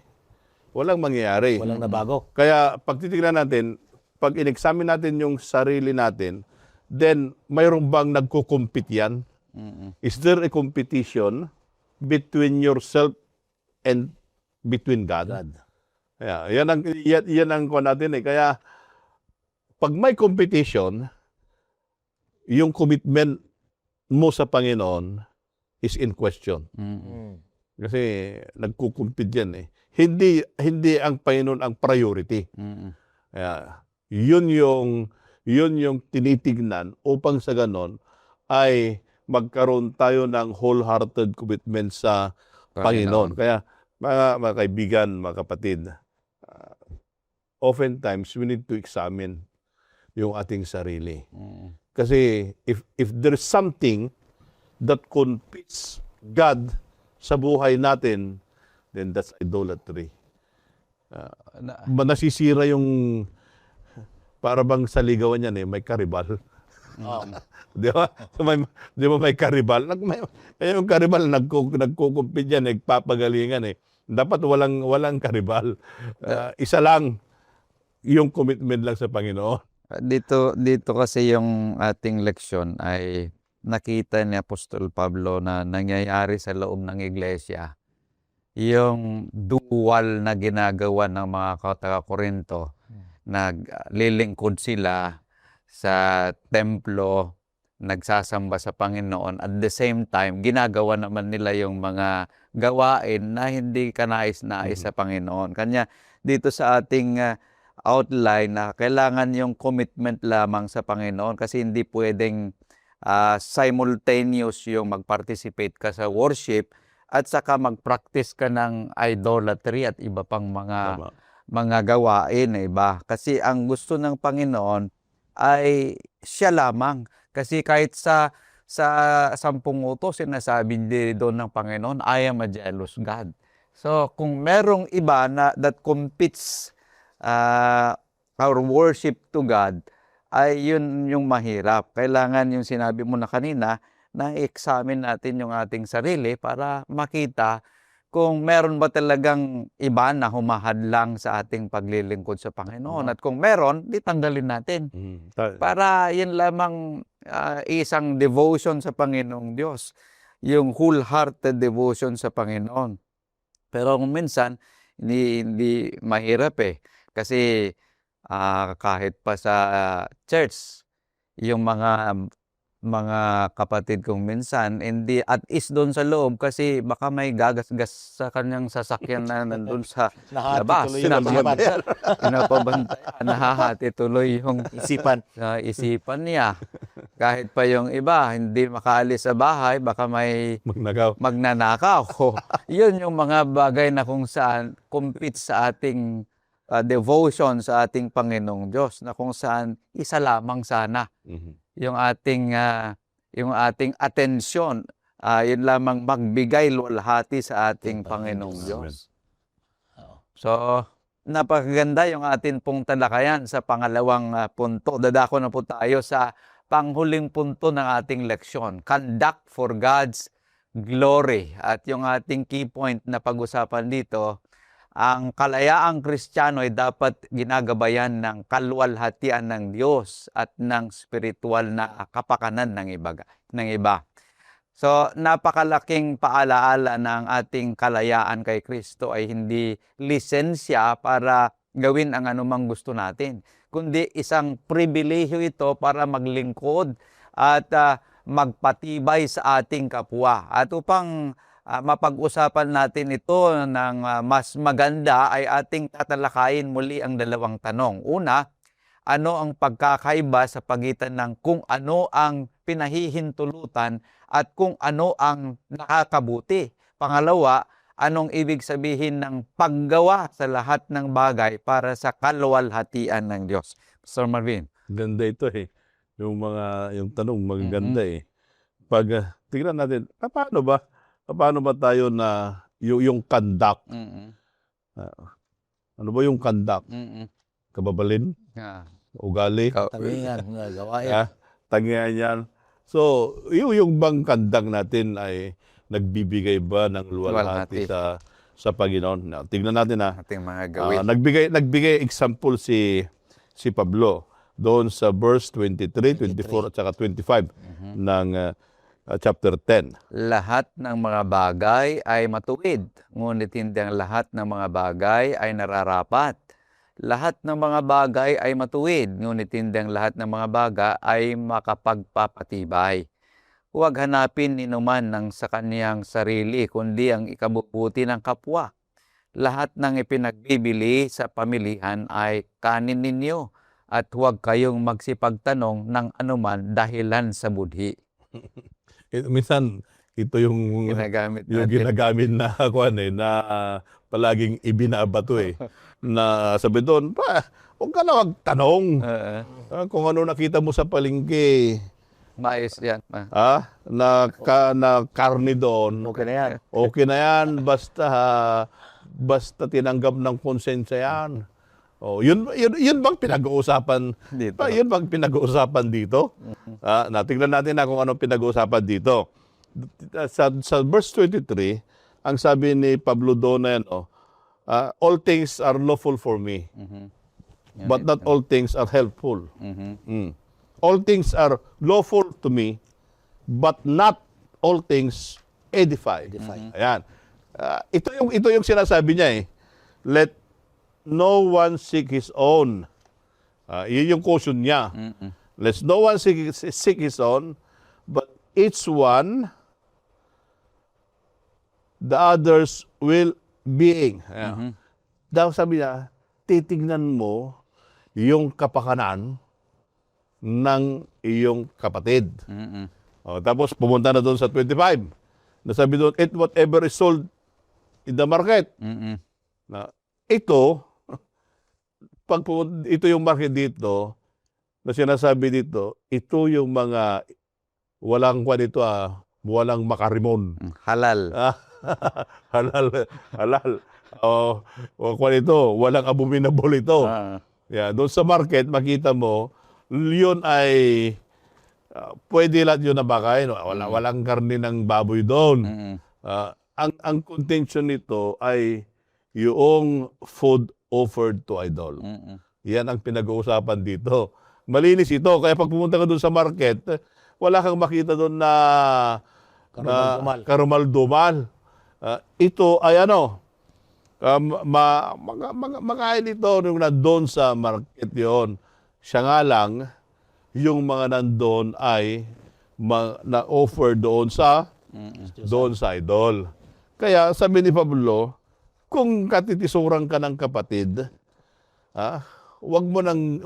walang mangyayari. Walang nabago. Kaya pag titignan natin, pag in-examine natin yung sarili natin, then mayroong bang nagko-compete yan? Is there a competition between yourself and between God? Kaya, yan ang kuha natin eh. Kaya pag may competition, yung commitment mo sa Panginoon is in question. Kasi nagko-compete yan eh. Hindi ang Panginoon ang priority. Kaya, yun yung tinitignan upang sa ganon ay magkaroon tayo ng wholehearted commitment sa Panginoon. Kaya mga kaibigan, mga kapatid, oftentimes we need to examine yung ating sarili. Kasi if there's something that competes God sa buhay natin, then that's idolatry. Nasisira para bang sa ligawan yan may karibal. Oo. Di ba? Di ba may karibal? Yung karibal, nagkukumpit yan, nagpapagalingan Dapat walang karibal. Isa lang, yung commitment lang sa Panginoon. Dito kasi yung ating leksyon ay nakita ni Apostol Pablo na nangyayari sa loob ng iglesia. Yung dual na ginagawa ng mga taga-Korinto, naglilingkod sila sa templo, nagsasamba sa Panginoon. At the same time, ginagawa naman nila yung mga gawain na hindi kanais-nais sa Panginoon. Kanya dito sa ating outline na kailangan yung commitment lamang sa Panginoon kasi hindi pwedeng simultaneous yung mag-participate ka sa worship at saka mag-practice ka ng idolatry at iba pang Tama. mga gawain, iba. Kasi ang gusto ng Panginoon ay siya lamang. Kasi kahit sa 10 utos, sinasabi din doon ng Panginoon, I am a jealous God. So, kung merong iba na that competes our worship to God, ay yun yung mahirap. Kailangan yung sinabi mo na kanina, na i-examine natin yung ating sarili para makita kung meron ba talagang iba na humahadlang sa ating paglilingkod sa Panginoon. At kung meron, di tanggalin natin. Para yun lamang isang devotion sa Panginoong Diyos. Yung wholehearted devotion sa Panginoon. Pero kung minsan, hindi mahirap Kasi kahit pa sa church, yung mga kapatid kong minsan, hindi at is doon sa loob kasi baka may gagasgas sa kanyang sasakyan na nandun sa labas. Nahati tuloy yung Pinapabantayan, nahahati tuloy yung isipan niya. Kahit pa yung iba, hindi makaalis sa bahay, baka may magnanakaw. Yun yung mga bagay na kung saan compete sa ating devotion sa ating Panginoong Diyos, na kung saan isa lamang sana yung ating atensyon, yun lamang magbigay luwalhati sa ating Panginoong Diyos. So, napakaganda yung atin pong talakayan sa pangalawang punto. Dadako na po tayo sa panghuling punto ng ating leksyon, conduct for God's glory. At yung ating key point na pag-usapan dito, ang kalayaang Kristiyano ay dapat ginagabayan ng kaluwalhatian ng Diyos at ng spiritual na kapakanan ng iba. So, napakalaking paalaala ng ating kalayaan kay Kristo ay hindi lisensya para gawin ang anumang gusto natin, kundi isang pribilehiyo ito para maglingkod at magpatibay sa ating kapwa. At upang mapag-usapan natin ito ng mas maganda ay ating tatalakayin muli ang dalawang tanong. Una, ano ang pagkakaiba sa pagitan ng kung ano ang pinahihintulutan at kung ano ang nakakabuti? Pangalawa, anong ibig sabihin ng paggawa sa lahat ng bagay para sa kaluwalhatian ng Diyos? Sir Marvin. Ganda ito yung tanong maganda Pag tingnan natin, paano ba tayo na yung conduct? Ano ba yung conduct? Kababalin? Ugali? Tangian, gawain. Tangian yan. So, yung bang conduct natin ay nagbibigay ba ng luwalhati sa Panginoon? Tingnan natin Ating mga gawin. Nagbigay example si Pablo doon sa verse 23, 24 at saka 25 ng chapter 10. Lahat ng mga bagay ay matuwid, ngunit hindi ang lahat ng mga bagay ay nararapat. Lahat ng mga bagay ay matuwid, ngunit hindi ang lahat ng mga bagay ay makapagpapatibay. Huwag hanapin ni numan ng sa kaniyang sarili, kundi ang ikabubuti ng kapwa. Lahat ng ipinagbibili sa pamilihan ay kanin ninyo, at huwag kayong magsipagtanong ng anuman dahilan sa budhi. Minsan ito yung ginagamit na na palaging ibinabato na sabi doon, huwag ka na magtanong. Kung ano nakita mo sa palengke, maayos yan. Na karne doon, Okay na yan. Okay na yan, basta tinanggap ng konsensya yan. Oh, yun bang pinag-uusapan Dito. yun bang pinag-uusapan dito? Natingnan natin na kung anong pinag-uusapan dito. Sa verse 23, ang sabi ni Pablo doon na yan, all things are lawful for me, but not all things are helpful. All things are lawful to me, but not all things edify. Ayan. Ito yung sinasabi niya eh. Let no one seek his own. Yun yung caution niya. Let no one seek his own, but each one the others will being. Daw sabi niya, titignan mo yung kapakanan ng iyong kapatid. Tapos pumunta na doon sa 25. Nasabi doon, eat whatever is sold in the market. Na ito, ito yung market dito, na sinasabi dito, ito yung mga walang walang makarimon. Halal. Halal. Kwan ito, walang abominable ito. Doon sa market, makita mo, yun ay pwede lahat yun na bakain. Walang karne ng baboy doon. Ang contention nito ay yung food offered to idol. Yan ang pinag-uusapan dito. Malinis ito. Kaya pag pumunta ka doon sa market, wala kang makita doon na karumal-dumal. Ito ay makain ito yung nandun sa market yon. Siya nga lang, yung mga nandun ay na-offer doon sa idol. Kaya sabi ni Pablo, kung katitisuran ka ng kapatid, wag mo nang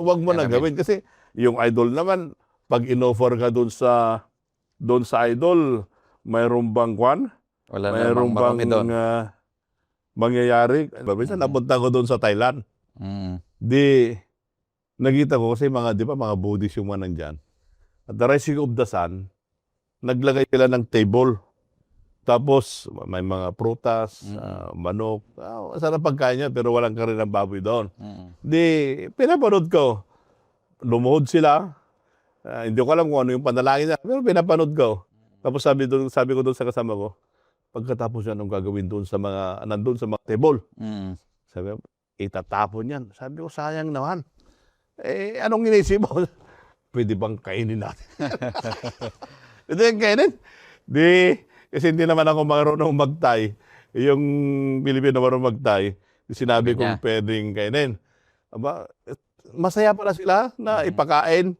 gawin. Kasi yung idol naman, pag in-offer ka doon sa idol, mayroong bang kwan? Mayroong bang mangyayari? Minsan napunta ko doon sa Thailand. Nakita ko kasi mga Buddhist yung mga nandyan. At the rising of the sun, naglagay sila ng table. Tapos may mga prutas, manok. Sarap pagkain niya, pero walang karin ng baboy doon. Pinapanood ko. Lumuhod sila. Hindi ko alam kung ano yung panalangin niya, pero pinapanood ko. Tapos sabi ko doon sa kasama ko, pagkatapos yan, anong gagawin doon sa nandun sa mga table? Sabi ko, itatapon yan. Sabi ko, sayang naman. Anong inisip mo? Pwede bang kainin natin? Pwede bang kainin? Kasi hindi naman ako marunong magtay. Yung Pilipino marunong magtay, sinabi kong pwedeng kainin. Masaya pala sila na ipakain,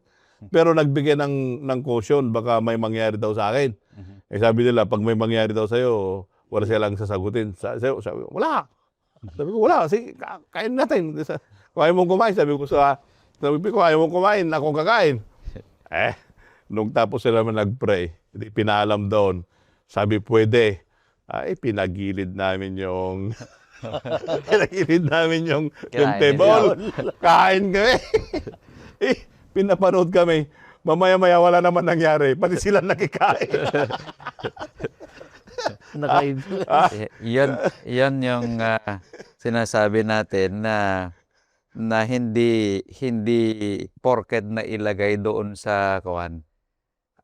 pero nagbigay ng caution, baka may mangyari daw sa akin. Sabi nila, pag may mangyari daw sa'yo, wala silang sasagutin. Sabi ko, wala. Sabi ko, wala. Kasi kain natin. Kung ayaw mong kumain, sabi ko, ayaw mong kumain, akong kakain. Nung tapos sila nag-pray, pinaalam doon, sabi, pwede. Pinagilid namin yung table. Kain kami. Pinapanood kami. Mamaya-maya wala naman nangyari. Pati sila nakikain. Yan yung sinasabi natin na hindi porket na ilagay doon sa kawan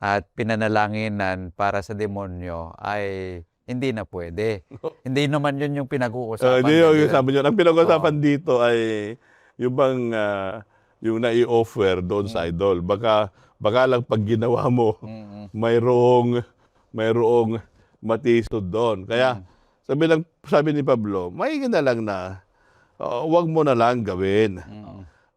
at pinanalanginan para sa demonyo ay hindi na pwede. Hindi naman yun yung pinag-uusapan. Ang pinag-uusapan dito ay yung bang yung nai-offer doon sa idol. Baka lang pag ginawa mo, mayroong matisod doon. Kaya sabi ni Pablo, maigi na lang na wag mo na lang gawin.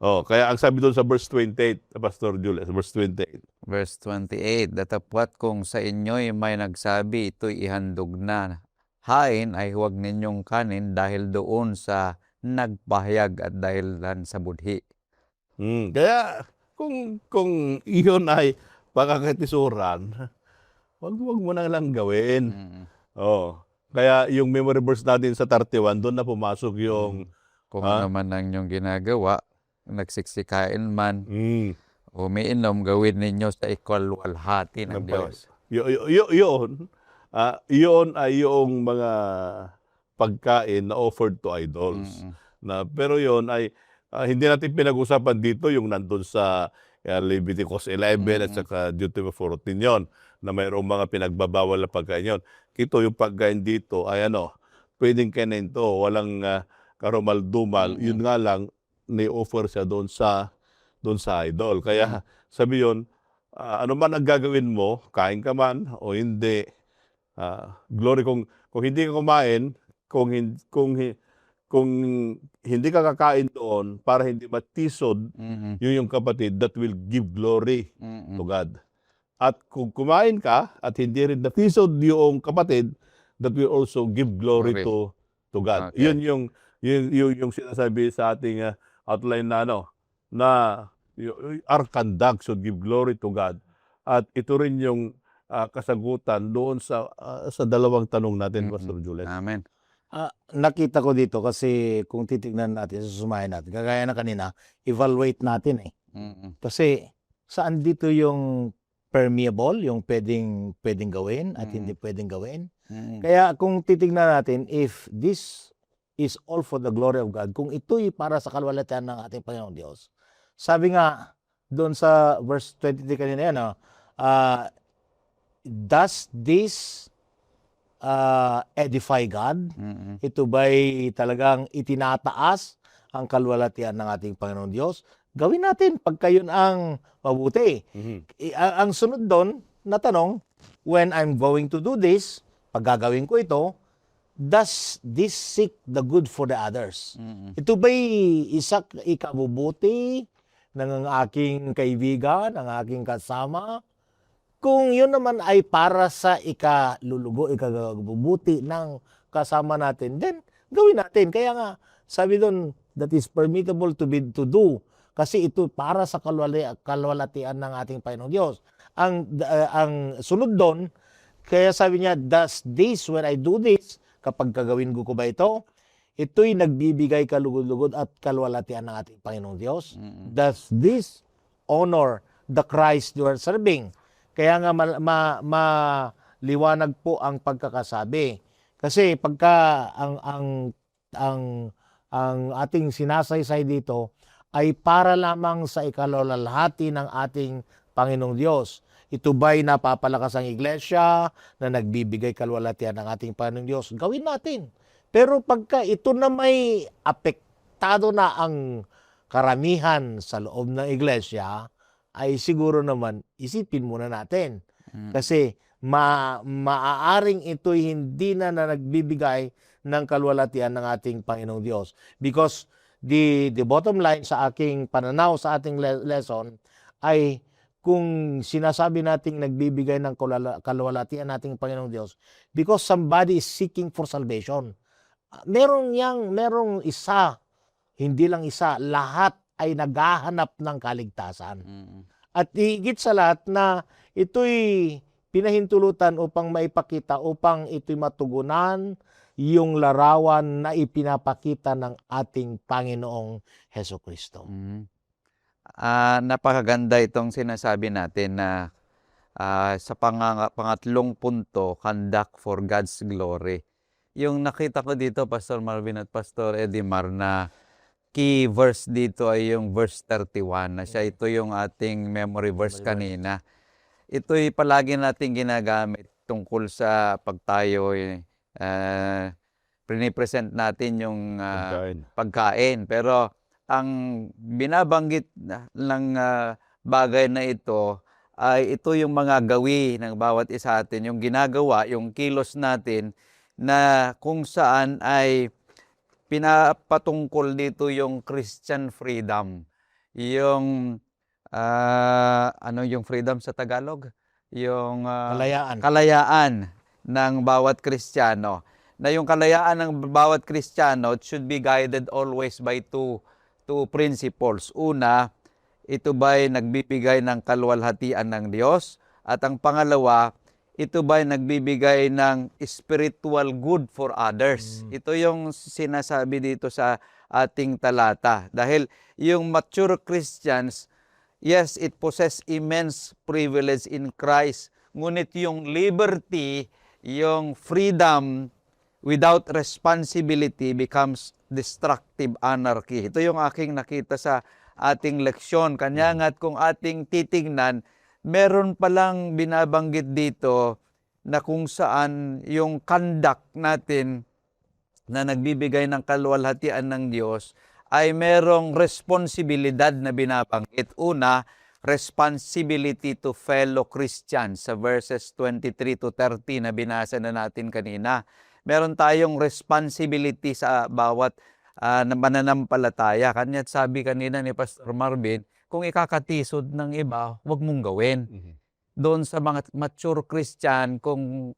Kaya ang sabi doon sa verse 28, Pastor Julius, verse 28. Verse 28, datapwat kung sa inyo'y may nagsabi, ito'y ihandog na. Hain ay huwag ninyong kanin dahil doon sa nagpahayag at dahilan sa budhi. Kaya kung iyon ay pakakatisuran, wag mo na lang gawin. Kaya yung memory verse natin sa 31, doon na pumasok yung kung ano man ang inyong ginagawa, nagsiksikain man, umiinom, gawin ninyo sa ikalwalhati ng Diyos. Yun ay yung mga pagkain na offered to idols. Pero yun ay hindi natin pinag-usapan dito yung nandun sa Leviticus 11 at saka Deuteronomy 14 yon na mayroong mga pinagbabawal na pagkain yon. Ito yung pagkain dito ay pwedeng kainin to, walang karumal-dumal. Yun nga lang, ni-offer siya doon sa idol. Kaya sabi yon, ano man ang gagawin mo, kain ka man o hindi, glory kung hindi ka kumain, kung hindi ka kakain doon para hindi matisod yung kapatid, that will give glory to God. At kung kumain ka at hindi rin natisod yung kapatid, that will also give glory Glory. to God. Okay. Yun yung sinasabi sa ating outline na na our conduct should give glory to God. At ito rin yung kasagutan doon sa dalawang tanong natin, Pastor Jules. Amen. Nakita ko dito kasi kung titignan natin, susumahin natin, kagaya na kanina, evaluate natin eh. Kasi saan dito yung permeable, yung pwedeng gawin at hindi pwedeng gawin. Kaya kung titignan natin, if this is all for the glory of God, kung ito'y para sa kalwalhatian ng ating Panginoong Diyos, sabi nga doon sa verse 23 kanina yan, does this edify God? Ito ba'y talagang itinataas ang kalwalhatian ng ating Panginoong Diyos? Gawin natin pagka yun ang mabuti. Ang sunod doon na tanong, when I'm going to do this, pag gagawin ko ito, does this seek the good for the others? Ito ba'y ikabubuti ng aking kaibigan, ng aking kasama? Kung yun naman ay para sa ikabubuti ng kasama natin, then gawin natin. Kaya nga, sabi doon, that is permissible to do. Kasi ito para sa kalwalhatian ng ating Panginoong Diyos. Ang sunod doon, kaya sabi niya, does this, when I do this, kapag gagawin ko ba ito, ito'y nagbibigay kalugod-lugod at kalwalhatian ng ating Panginoong Diyos. Does this honor the Christ you are serving? Kaya nga maliwanag po ang pagkakasabi. Kasi pagka ang ating sinasaysay dito ay para lamang sa ikaluwalhati ng ating Panginoong Diyos. Ito ba'y napapalakas ang iglesia na nagbibigay kalwalhatian ng ating Panginoong Diyos? Gawin natin. Pero pagka ito na may apektado na ang karamihan sa loob ng iglesia, ay siguro naman isipin muna natin. Kasi maaaring ito'y hindi na nagbibigay ng kalwalhatian ng ating Panginoong Diyos. Because the bottom line sa aking pananaw sa ating lesson ay kung sinasabi nating nagbibigay ng kalwalhatian nating Panginoong Diyos because somebody is seeking for salvation. Merong isa, hindi lang isa, lahat ay naghahanap ng kaligtasan. At higit sa lahat na ito'y pinahintulutan upang maipakita, upang ito'y matugunan yung larawan na ipinapakita ng ating Panginoong Hesukristo. Napakaganda itong sinasabi natin na sa pangatlong punto, conduct for God's glory. Yung nakita ko dito, Pastor Marvin at Pastor Edimar, na key verse dito ay yung verse 31 na siya ito yung ating memory verse kanina. Ito'y palagi nating ginagamit tungkol sa pag tayo pinipresent natin yung pagkain. Pero ang binabanggit ng bagay na ito ay ito yung mga gawi ng bawat isa atin, yung ginagawa, yung kilos natin na kung saan ay pinapatungkol dito yung Christian freedom. Yung ano yung freedom sa Tagalog? Yung kalayaan ng bawat Kristiyano. Na yung kalayaan ng bawat Kristiyano should be guided always by two principles. Una, ito ba'y nagbibigay ng kalwalhatian ng Diyos? At ang pangalawa, ito ba'y nagbibigay ng spiritual good for others? Ito yung sinasabi dito sa ating talata. Dahil yung mature Christians, yes, it possess immense privilege in Christ. Ngunit yung liberty, yung freedom without responsibility becomes destructive anarchy. Ito yung aking nakita sa ating leksyon. Kanya nga't kung ating titingnan, meron palang binabanggit dito na kung saan yung conduct natin na nagbibigay ng kaluwalhatian ng Diyos ay merong responsibilidad na binabanggit. Una, responsibility to fellow Christians sa verses 23 to 30 na binasa na natin kanina. Meron tayong responsibility sa bawat mananampalataya. Kanya't sabi kanina ni Pastor Marvin, kung ikakatisod ng iba, huwag mong gawin. Doon sa mga mature Christian, kung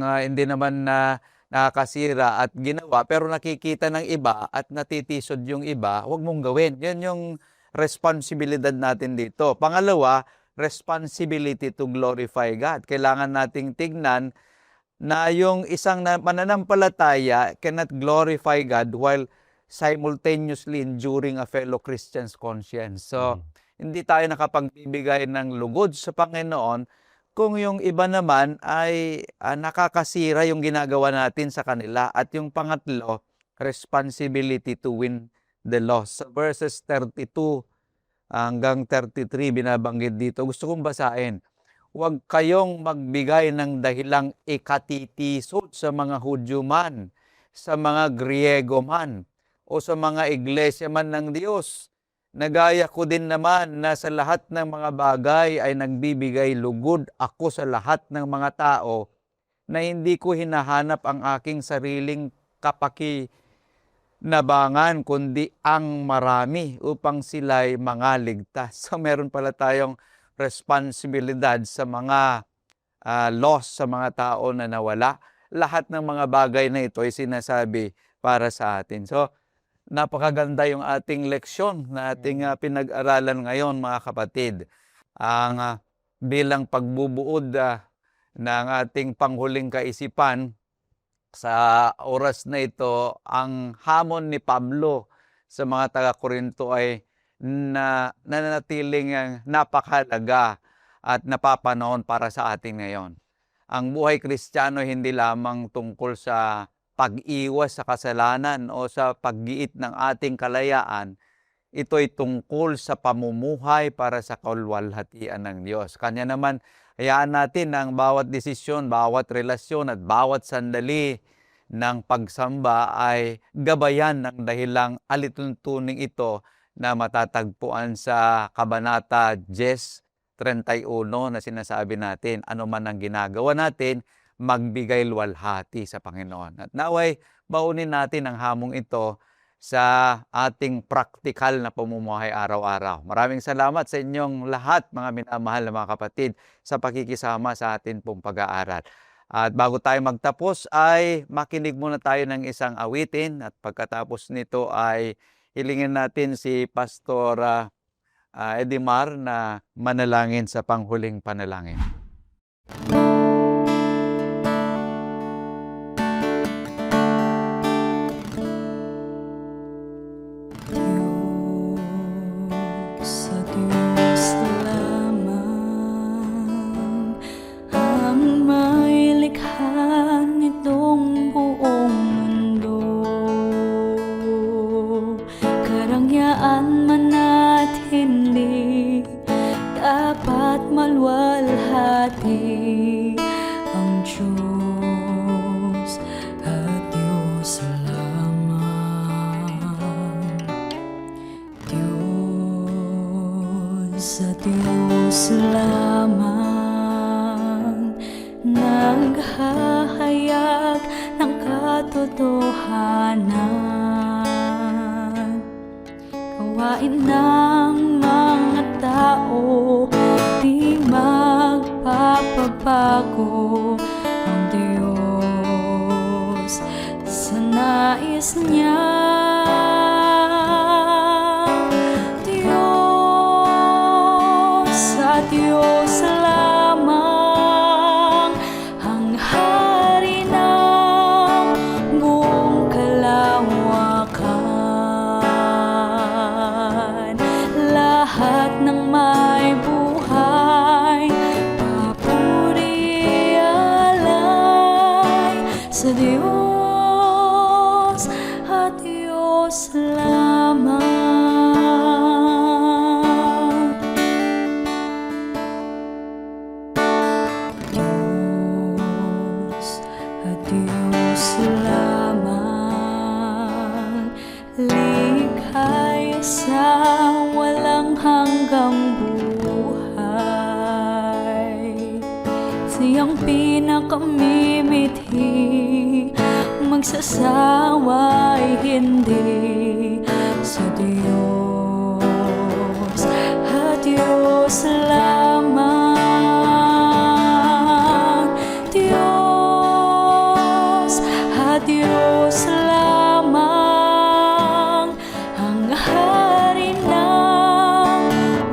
hindi naman na nakakasira at ginawa, pero nakikita ng iba at natitisod yung iba, huwag mong gawin. Yan yung responsibilidad natin dito. Pangalawa, responsibility to glorify God. Kailangan nating tignan na yung isang mananampalataya cannot glorify God while simultaneously enduring a fellow Christian's conscience. So, hindi tayo nakapagbibigay ng lugod sa Panginoon kung yung iba naman ay nakakasira yung ginagawa natin sa kanila. At yung pangatlo, responsibility to win the lost. Sa verses 32 hanggang 33 binabanggit dito. Gusto kong basahin. Huwag kayong magbigay ng dahilang ikatitisod sa mga Hudyo man, sa mga Griego man, o sa mga iglesia man ng Diyos. Nagaya ko din naman na sa lahat ng mga bagay ay nagbibigay lugod ako sa lahat ng mga tao na hindi ko hinahanap ang aking sariling kapakinabangan kundi ang marami upang sila'y mangaligtas. So meron pala tayong responsibilidad sa mga lost, sa mga tao na nawala. Lahat ng mga bagay na ito ay sinasabi para sa atin. So napakaganda yung ating leksyon na ating pinag-aralan ngayon, mga kapatid. Ang bilang pagbubuod ng ating panghuling kaisipan sa oras na ito, ang hamon ni Pablo sa mga taga-Korinto ay nananatiling napakahalaga at napapanahon para sa atin ngayon. Ang buhay Kristiyano hindi lamang tungkol sa pag-iwas sa kasalanan o sa paggiit ng ating kalayaan, ito'y tungkol sa pamumuhay para sa kaluwalhatian ng Diyos. Kanya naman, hayaan natin ang bawat desisyon, bawat relasyon at bawat sandali ng pagsamba ay gabayan ng dahilang alituntuning ito na matatagpuan sa Kabanata 10:31 na sinasabi natin, ano man ang ginagawa natin, magbigay luwalhati sa Panginoon. At naway, baunin natin ang hamong ito sa ating praktikal na pamumuhay araw-araw. Maraming salamat sa inyong lahat, mga minamahal na mga kapatid, sa pakikisama sa atin pong pag-aaral. At bago tayo magtapos ay makinig muna tayo ng isang awitin at pagkatapos nito ay hilingin natin si Pastor Edimar na manalangin sa panghuling panalangin. Sa Diyos lamang naghahayag ng katotohanan. Gawain ng mga tao di magpapabago ang Diyos sa nais niya. Diyos lamang ang hari ng buong kalawakan. Lahat ng may buhay, papuri alay sa Diyos at ang pinakamimithi, magsasawa'y hindi sa Diyos at Diyos lamang. Diyos at Diyos lamang ang hari ng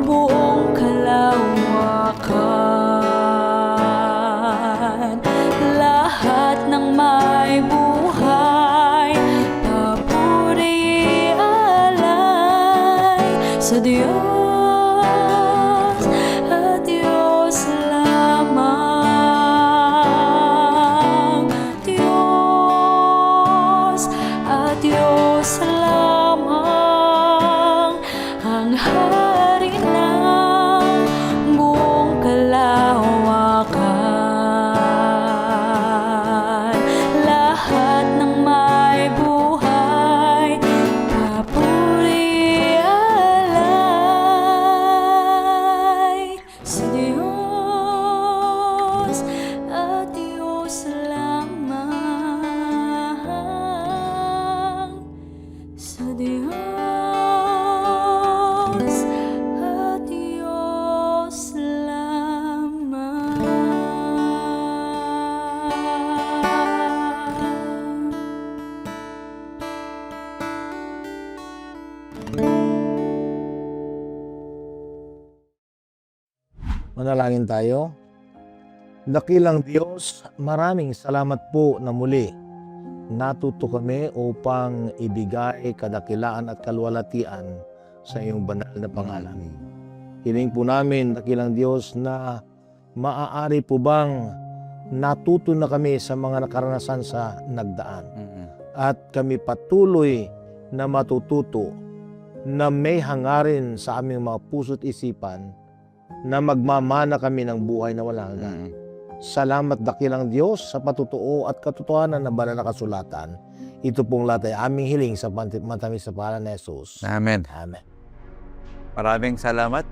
buong kalawakan. Lahat ng may buhay, papuri alay sa Diyos at Diyos lamang. Diyos at Diyos lamang ang hari ng buong kalawakan. Lahat ng may buhay, papuri alay sa Diyos at Diyos lamang. Sa Diyos at Diyos lamang. Manalangin tayo. Dakilang Diyos, maraming salamat po na muli natuto kami upang ibigay kadakilaan at kalwalatian sa iyong banal na pangalan. Hiling po namin, dakilang Diyos, na maaari po bang natuto na kami sa mga nakaranasan sa nagdaan. At kami patuloy na matututo na may hangarin sa aming mga puso't isipan na magmamana kami ng buhay na walang hanggan. Salamat dakilang Diyos sa patutuo at katotohanan na banal na kasulatan. Ito pong lahat ay aming hiling sa matamis sa pangalan ni Jesus. Amen. Amen. Maraming salamat,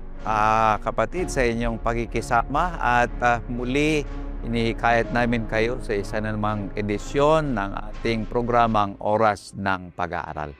kapatid, sa inyong pagkikisama at muli inihikayat namin kayo sa isa na namang edisyon ng ating programang Oras ng Pag-aaral.